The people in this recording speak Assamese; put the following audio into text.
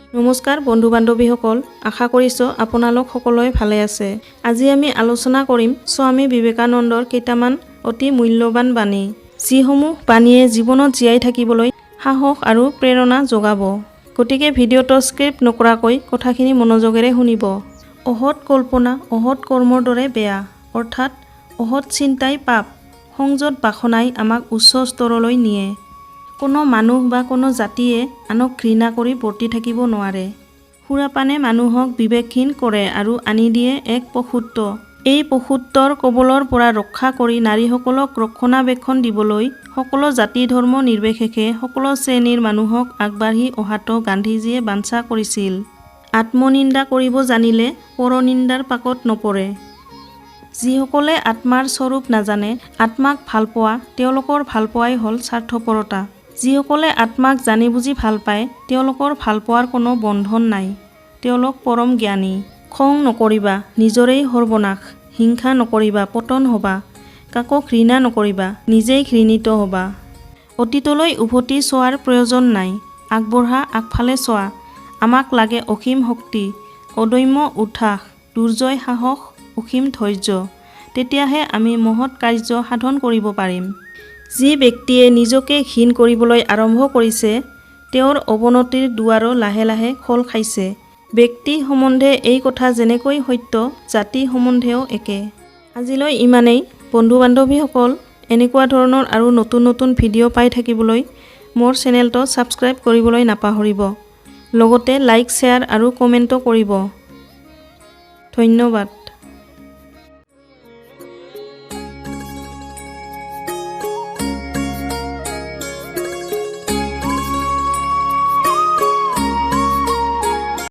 নমস্কাৰ বন্ধু বান্ধৱীসকল, আশা কৰিছোঁ আপোনালোক সকলোৱে ভালে আছে। আজি আমি আলোচনা কৰিম স্বামী বিবেকানন্দৰ কেইটামান অতি মূল্যৱান বাণী, যিসমূহ বাণীয়ে জীৱনত জীয়াই থাকিবলৈ সাহস আৰু প্ৰেৰণা যোগাব। গতিকে ভিডিঅ'টো স্ক্ৰিপ্ট নকৰাকৈ কথাখিনি মনোযোগেৰে শুনিব। অসৎ কল্পনা অসৎ কৰ্মৰ দৰে বেয়া, অৰ্থাৎ অসৎ চিন্তাই পাপ, সংযত বাসনাই আমাক উচ্চ স্তৰলৈ নিয়ে। কোনো মানুহ বা কোনো জাতিয়ে আনক ঘৃণা কৰি বৰ্তি থাকিব নোৱাৰে। সুৰাপানে মানুহক বিবেকহীন কৰে আৰু আনি দিয়ে এক পশুত্ব। এই পশুত্বৰ কবলৰ পৰা ৰক্ষা কৰি নাৰীসকলক ৰক্ষণাবেক্ষণ দিবলৈ সকলো জাতি ধৰ্ম নিৰ্বিশেষে সকলো শ্ৰেণীৰ মানুহক আগবাঢ়ি অহাটো গান্ধীজীয়ে বাঞ্ছা কৰিছিল। আত্মনিন্দা কৰিব জানিলে পৰনিন্দাৰ পাকত নপৰে। যিসকলে আত্মাৰ স্বৰূপ নাজানে, আত্মাক ভালপোৱা, তেওঁলোকৰ ভালপোৱাই হ'ল স্বাৰ্থপৰতা। যিসকলে আত্মাক জানি বুজি ভাল পায়, তেওঁলোকৰ ভালপোৱাৰ কোনো বন্ধন নাই, তেওঁলোক পৰম জ্ঞানী। খং নকৰিবা, নিজৰেই সৰ্বনাশ। হিংসা নকৰিবা, পতন হ'বা। কাকো ঘৃণা নকৰিবা, নিজেই ঘৃণিত হ'বা। অতীতলৈ উভতি চোৱাৰ প্ৰয়োজন নাই, আগবঢ়া আগফালে চোৱা। আমাক লাগে অসীম শক্তি, অদম্য উৎসাহ, দুৰ্জয় সাহস, অসীম ধৈৰ্য। তেতিয়াহে আমি মহৎ কাৰ্য সাধন কৰিব পাৰিম। যি ব্যক্তিয়ে নিজকে ঘীন কৰিবলৈ আৰম্ভ কৰিছে, তেওঁৰ অৱনতিৰ দুৱাৰো লাহে লাহে খোল খাইছে। ব্যক্তি সম্বন্ধে এই কথা যেনেকৈ সত্য, জাতি সম্বন্ধেও একে। আজিলৈ ইমানেই। বন্ধু বান্ধৱীসকল, এনেকুৱা ধৰণৰ আৰু নতুন নতুন ভিডিঅ' পাই থাকিবলৈ মোৰ চেনেলটো ছাবস্ক্ৰাইব কৰিবলৈ নাপাহৰিব। লগতে লাইক, শ্বেয়াৰ আৰু কমেণ্টো কৰিব। ধন্যবাদ।